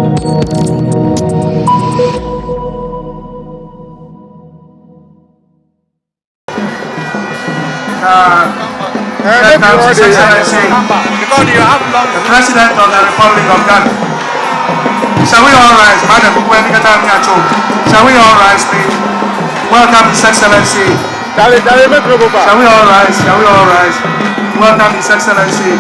His Excellency, the President of the Republic of Ghana. Shall we all rise? Madam, shall we all rise, please? Welcome His Excellency. Shall we all rise? Shall we all rise? Welcome His Excellency.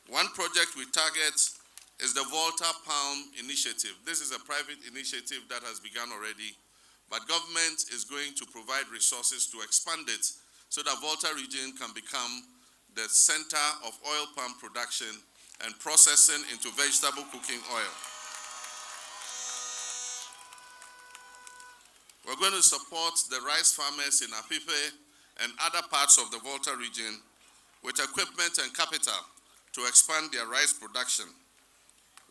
One project we target is the Volta Palm Initiative. This is a private initiative that has begun already, but government is going to provide resources to expand it so that Volta region can become the center of oil palm production and processing into vegetable cooking oil. We're going to support the rice farmers in Apipe and other parts of the Volta region with equipment and capital to expand their rice production.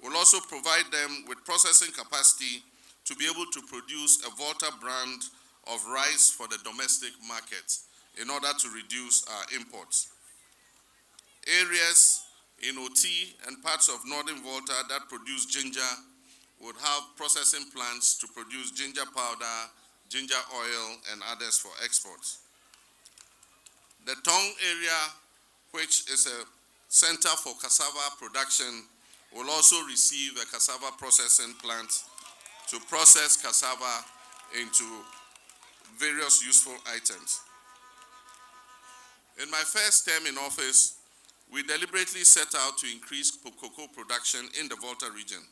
We'll also provide them with processing capacity to be able to produce a Volta brand of rice for the domestic market in order to reduce our imports. Areas in OT and parts of northern Volta that produce ginger would have processing plants to produce ginger powder, ginger oil, and others for exports. The Tong area, which is a center for cassava production, will also receive a cassava processing plant to process cassava into various useful items. In my first term in office, we deliberately set out to increase cocoa production in the Volta region.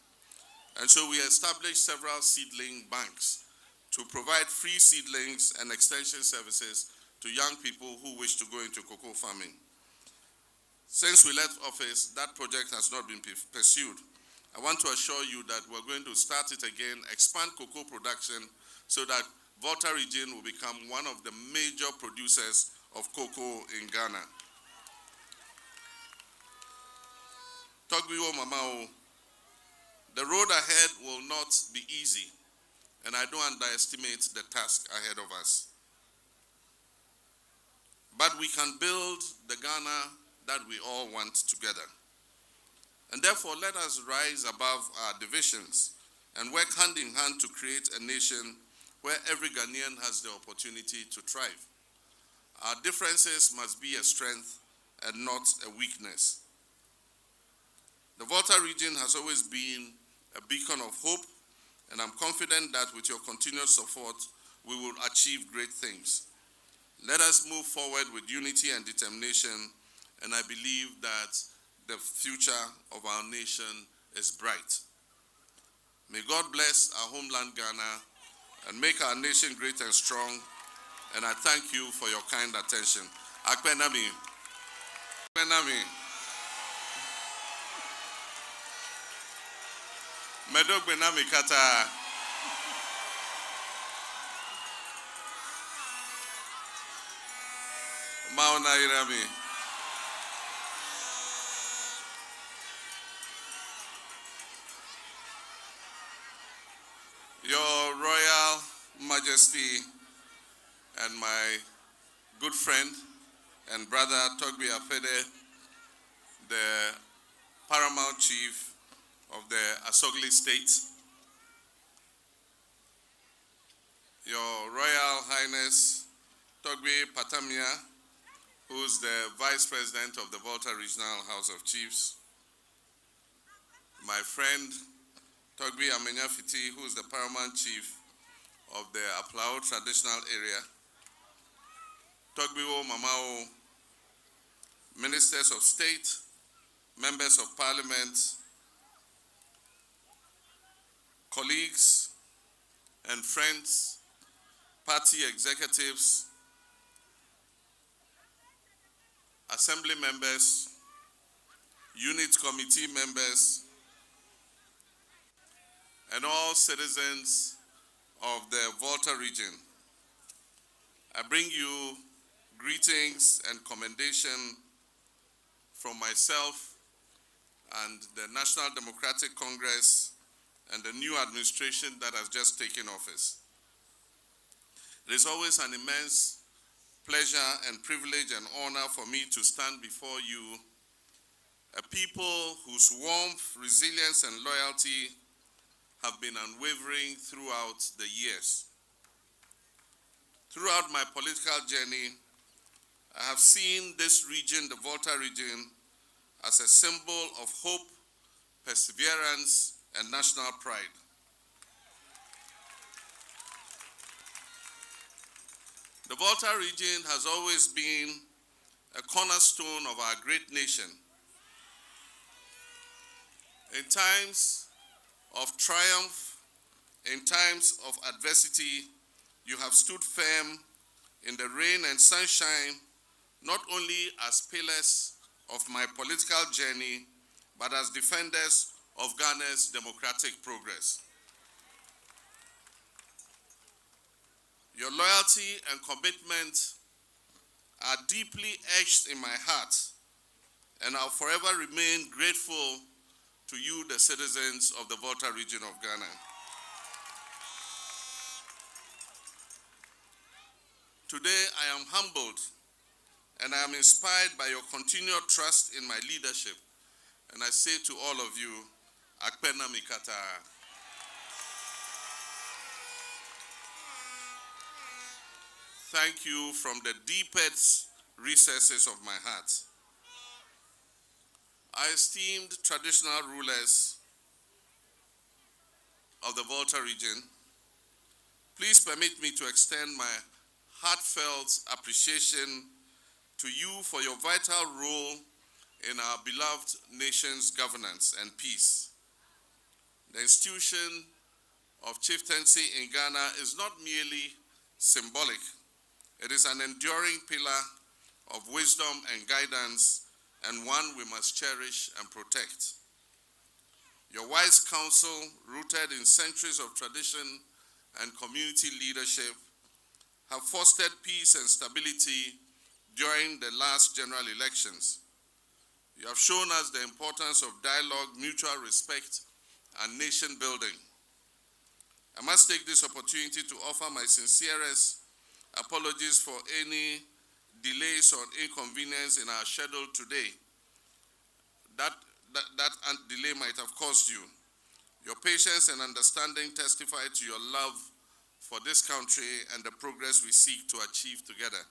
And so we established several seedling banks to provide free seedlings and extension services to young people who wish to go into cocoa farming. Since we left office, that project has not been pursued. I want to assure you that we're going to start it again, expand cocoa production so that Volta region will become one of the major producers of cocoa in Ghana. Togbiwo Mamao, the road ahead will not be easy, and I don't underestimate the task ahead of us. But we can build the Ghana that we all want together. And therefore, let us rise above our divisions and work hand in hand to create a nation where every Ghanaian has the opportunity to thrive. Our differences must be a strength and not a weakness. The Volta region has always been a beacon of hope, and I'm confident that with your continued support, we will achieve great things. Let us move forward with unity and determination, and I believe that the future of our nation is bright. May God bless our homeland Ghana and make our nation great and strong, and I thank you for your kind attention. Akpenami. Akpenami. Medogbenami kata. Mauna irami. Your Royal Majesty and my good friend and brother Togbi Afede, the Paramount Chief of the Asogli State, Your Royal Highness Togbi Patamia, who's the Vice President of the Volta Regional House of Chiefs, my friend Togbi Amenyafiti, who's the Paramount Chief of the Aplao Traditional Area, Togbiwo Mamao, Ministers of State, Members of Parliament, colleagues and friends, party executives, assembly members, unit committee members, and all citizens of the Volta region. I bring you greetings and commendation from myself and the National Democratic Congress and the new administration that has just taken office. It is always an immense pleasure and privilege and honor for me to stand before you, a people whose warmth, resilience, and loyalty have been unwavering throughout the years. Throughout my political journey, I have seen this region, the Volta region, as a symbol of hope, perseverance, and national pride. The Volta region has always been a cornerstone of our great nation. In times of triumph, in times of adversity, you have stood firm in the rain and sunshine, not only as pillars of my political journey, but as defenders of Ghana's democratic progress. Your loyalty and commitment are deeply etched in my heart, and I'll forever remain grateful to you, the citizens of the Volta region of Ghana. Today, I am humbled and I am inspired by your continued trust in my leadership. And I say to all of you, Akpena Mikata. Thank you from the deepest recesses of my heart. Our esteemed traditional rulers of the Volta region, please permit me to extend my heartfelt appreciation to you for your vital role in our beloved nation's governance and peace. The institution of chieftaincy in Ghana is not merely symbolic. It is an enduring pillar of wisdom and guidance, and one we must cherish and protect. Your wise counsel, rooted in centuries of tradition and community leadership, have fostered peace and stability during the last general elections. You have shown us the importance of dialogue, mutual respect, and nation building. I must take this opportunity to offer my sincerest apologies for any delays or inconvenience in our schedule today. That delay might have caused you. Your patience and understanding testify to your love for this country and the progress we seek to achieve together.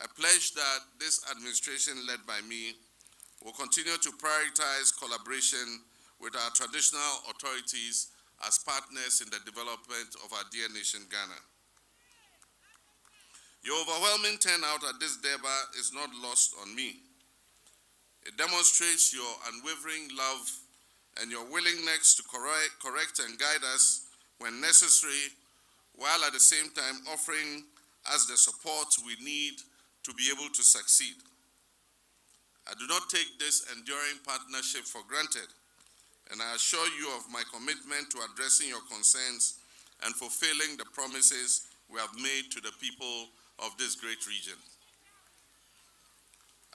I pledge that this administration led by me will continue to prioritize collaboration with our traditional authorities as partners in the development of our dear nation, Ghana. Your overwhelming turnout at this Durbar is not lost on me. It demonstrates your unwavering love and your willingness to correct and guide us when necessary, while at the same time offering us the support we need to be able to succeed. I do not take this enduring partnership for granted, and I assure you of my commitment to addressing your concerns and fulfilling the promises we have made to the people of this great region.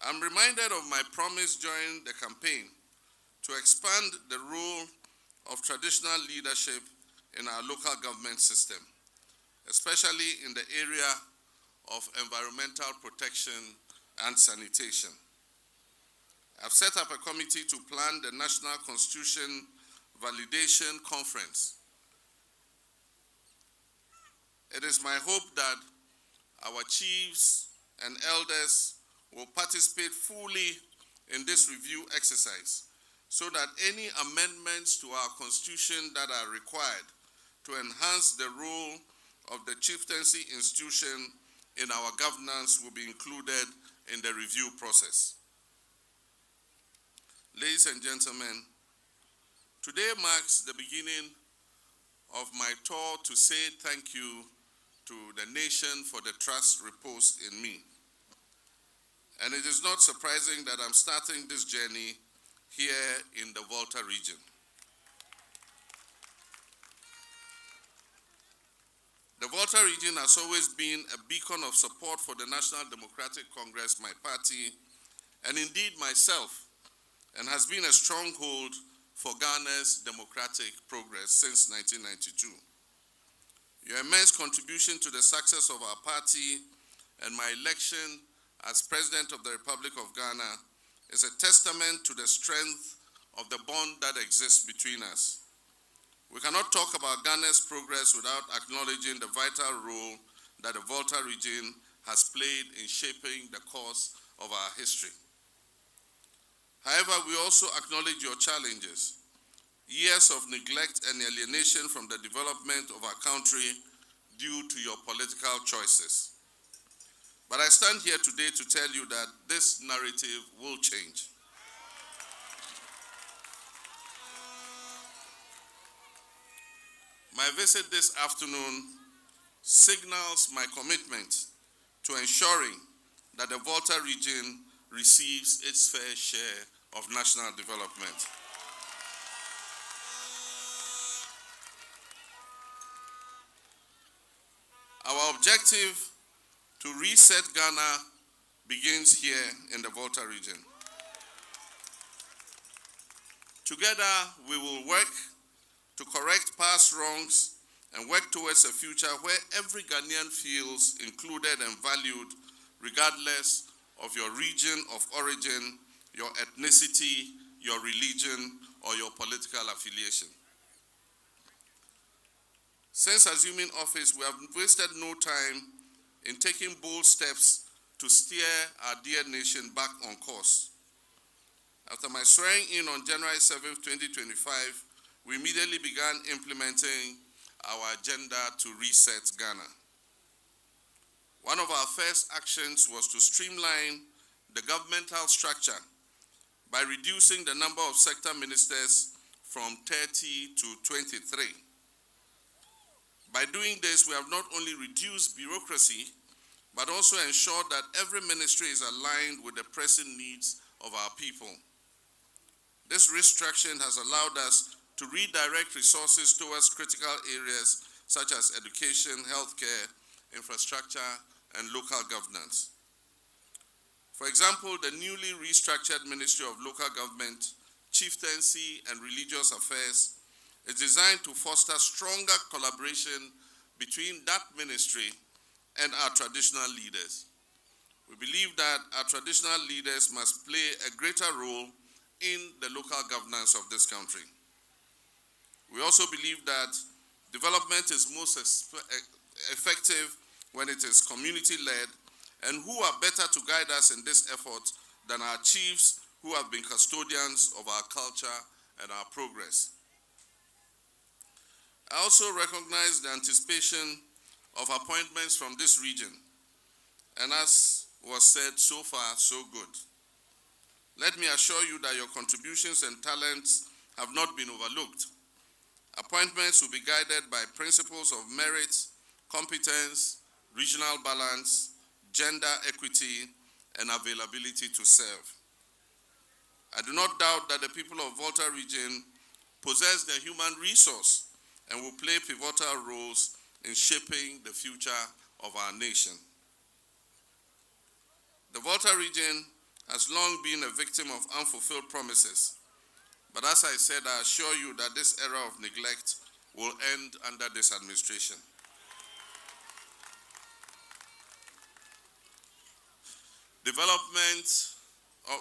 I'm reminded of my promise during the campaign to expand the role of traditional leadership in our local government system, especially in the area of environmental protection and sanitation. I've set up a committee to plan the National Constitution Validation Conference. It is my hope that our chiefs and elders will participate fully in this review exercise so that any amendments to our constitution that are required to enhance the role of the chieftaincy institution in our governance will be included in the review process. Ladies and gentlemen, today marks the beginning of my tour to say thank you to the nation for the trust reposed in me. And it is not surprising that I'm starting this journey here in the Volta region. The Volta region has always been a beacon of support for the National Democratic Congress, my party, and indeed myself, and has been a stronghold for Ghana's democratic progress since 1992. Your immense contribution to the success of our party and my election as President of the Republic of Ghana is a testament to the strength of the bond that exists between us. We cannot talk about Ghana's progress without acknowledging the vital role that the Volta region has played in shaping the course of our history. However, we also acknowledge your challenges. Years of neglect and alienation from the development of our country due to your political choices. But I stand here today to tell you that this narrative will change. My visit this afternoon signals my commitment to ensuring that the Volta region receives its fair share of national development. Our objective to reset Ghana begins here in the Volta region. Together, we will work to correct past wrongs and work towards a future where every Ghanaian feels included and valued, regardless of your region of origin, your ethnicity, your religion, or your political affiliation. Since assuming office, we have wasted no time in taking bold steps to steer our dear nation back on course. After my swearing in on January 7th, 2025, we immediately began implementing our agenda to reset Ghana. One of our first actions was to streamline the governmental structure by reducing the number of sector ministers from 30 to 23. By doing this, we have not only reduced bureaucracy, but also ensured that every ministry is aligned with the pressing needs of our people. This restructuring has allowed us to redirect resources towards critical areas such as education, healthcare, infrastructure, and local governance. For example, the newly restructured Ministry of Local Government, Chieftaincy, and Religious Affairs is designed to foster stronger collaboration between that ministry and our traditional leaders. We believe that our traditional leaders must play a greater role in the local governance of this country. We also believe that development is most effective when it is community-led, and who are better to guide us in this effort than our chiefs who have been custodians of our culture and our progress. I also recognize the anticipation of appointments from this region, and as was said, so far, so good. Let me assure you that your contributions and talents have not been overlooked. Appointments will be guided by principles of merit, competence, regional balance, gender equity, and availability to serve. I do not doubt that the people of Volta region possess the human resource and will play pivotal roles in shaping the future of our nation. The Volta region has long been a victim of unfulfilled promises, but as I said, I assure you that this era of neglect will end under this administration.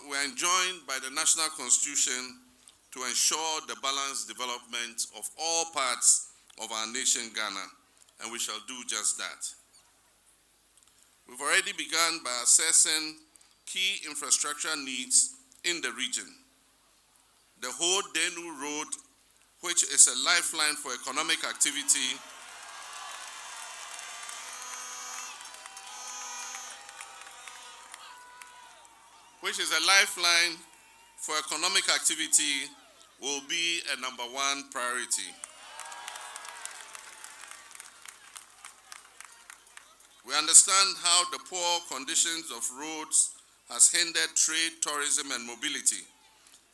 We are enjoined by the National Constitution to ensure the balanced development of all parts of our nation, Ghana, and we shall do just that. We've already begun by assessing key infrastructure needs in the region. The Ho-Denu Road, which is a lifeline for economic activity, will be a #1 priority. We understand how the poor conditions of roads has hindered trade, tourism, and mobility,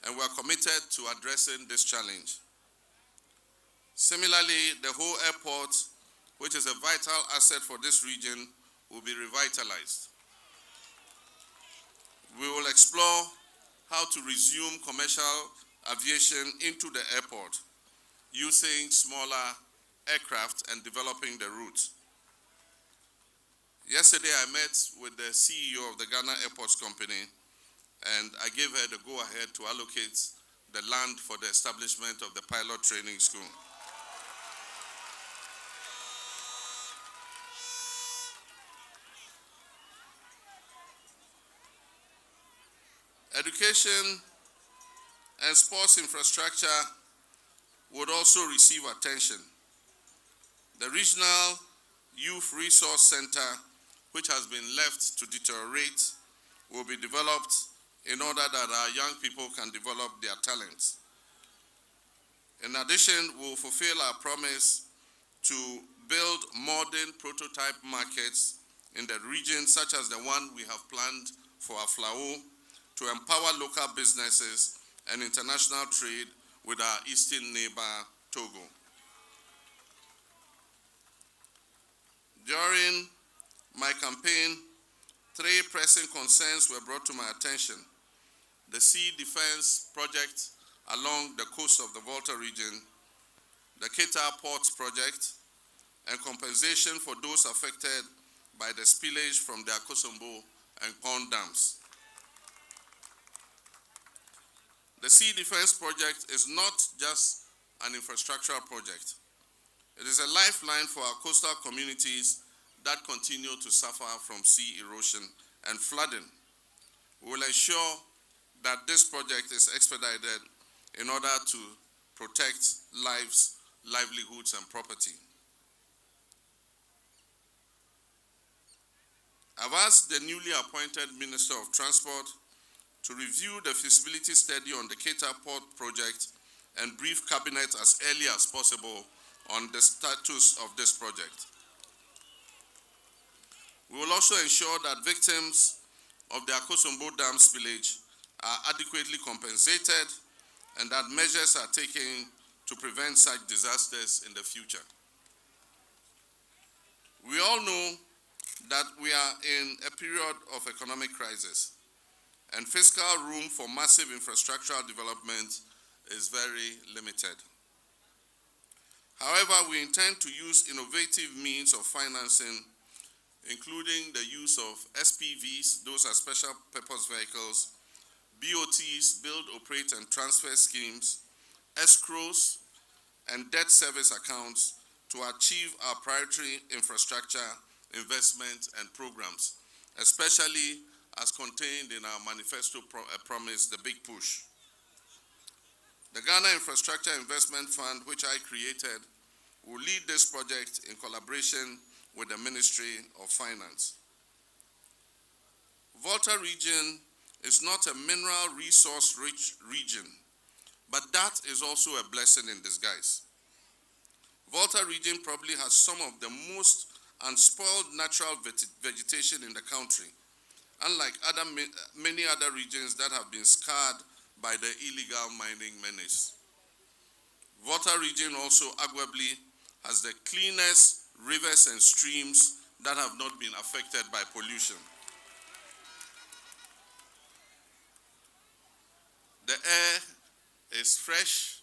and we are committed to addressing this challenge. Similarly, the whole airport, which is a vital asset for this region, will be revitalized. We will explore how to resume commercial aviation into the airport using smaller aircraft and developing the route. Yesterday, I met with the CEO of the Ghana Airports Company, and I gave her the go-ahead to allocate the land for the establishment of the pilot training school. Education and sports infrastructure would also receive attention. The Regional Youth Resource Center, which has been left to deteriorate, will be developed in order that our young people can develop their talents. In addition, we will fulfill our promise to build modern prototype markets in the region, such as the one we have planned for Aflao, to empower local businesses and international trade with our eastern neighbor, Togo. During my campaign, 3 pressing concerns were brought to my attention: the sea defense project along the coast of the Volta region, the Keita Ports project, and compensation for those affected by the spillage from the Akosombo and Pond dams. The sea defense project is not just an infrastructural project. It is a lifeline for our coastal communities that continue to suffer from sea erosion and flooding. We will ensure that this project is expedited in order to protect lives, livelihoods, and property. I've asked the newly appointed Minister of Transport to review the feasibility study on the Keita Port project and brief Cabinet as early as possible on the status of this project. We will also ensure that victims of the Akosombo Dam spillage are adequately compensated and that measures are taken to prevent such disasters in the future. We all know that we are in a period of economic crisis, and fiscal room for massive infrastructural development is very limited. However, we intend to use innovative means of financing, including the use of SPVs, those are special purpose vehicles, BOTs, build, operate, and transfer schemes, escrows, and debt service accounts to achieve our priority infrastructure investment and programs, especially as contained in our manifesto promise, the Big Push. The Ghana Infrastructure Investment Fund, which I created, will lead this project in collaboration with the Ministry of Finance. Volta region is not a mineral resource-rich region, but that is also a blessing in disguise. Volta region probably has some of the most unspoiled natural vegetation in the country, unlike many other regions that have been scarred by the illegal mining menace. Volta region also arguably has the cleanest rivers and streams that have not been affected by pollution. The air is fresh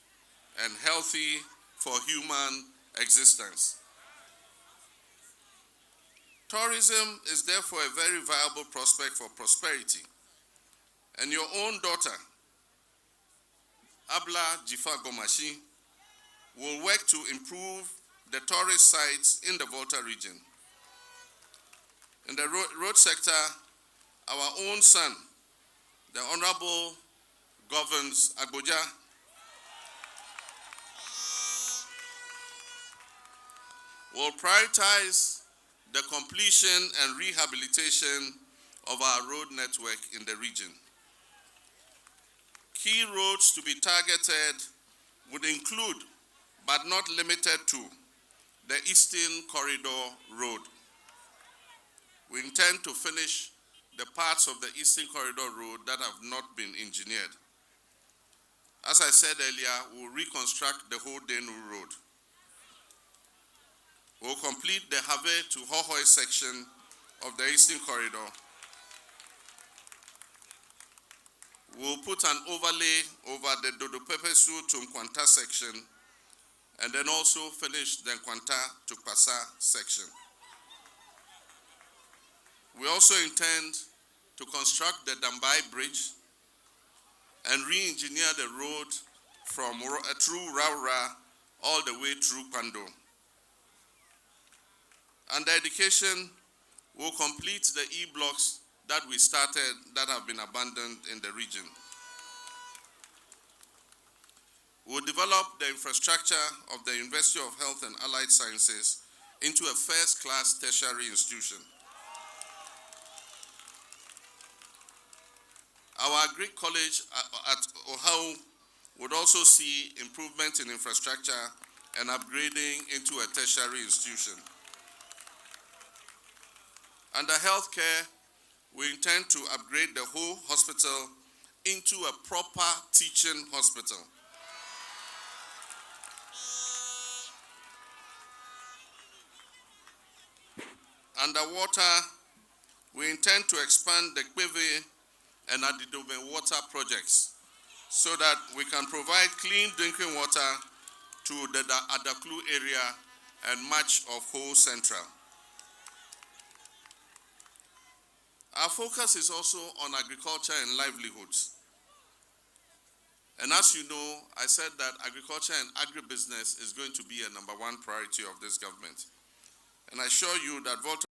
and healthy for human existence. Tourism is therefore a very viable prospect for prosperity. And your own daughter, Abla Jifa Gomashi, will work to improve the tourist sites in the Volta region. In the road sector, our own son, the Honorable Governs Agboja, will prioritize the completion and rehabilitation of our road network in the region. Key roads to be targeted would include, but not limited to, the Eastern Corridor Road. We intend to finish the parts of the Eastern Corridor Road that have not been engineered. As I said earlier, we'll reconstruct the whole Denu Road. We'll complete the Have to Hohoi section of the Eastern Corridor. We'll put an overlay over the Dodopepesu to Nkwanta section, and then also finish the Nkwanta to Pasa section. We also intend to construct the Dambai Bridge and re-engineer the road from through Raura all the way through Pando. Under education, we'll complete the E-blocks that we started that have been abandoned in the region. We'll develop the infrastructure of the University of Health and Allied Sciences into a first-class tertiary institution. Our Agric College at Ohau would also see improvement in infrastructure and upgrading into a tertiary institution. Under healthcare, we intend to upgrade the whole hospital into a proper teaching hospital. Underwater, we intend to expand the Kweve and Adidome water projects so that we can provide clean drinking water to the Adaklu area and much of whole Central. Our focus is also on agriculture and livelihoods. And as you know, I said that agriculture and agribusiness is going to be a #1 priority of this government. And I assure you that Volta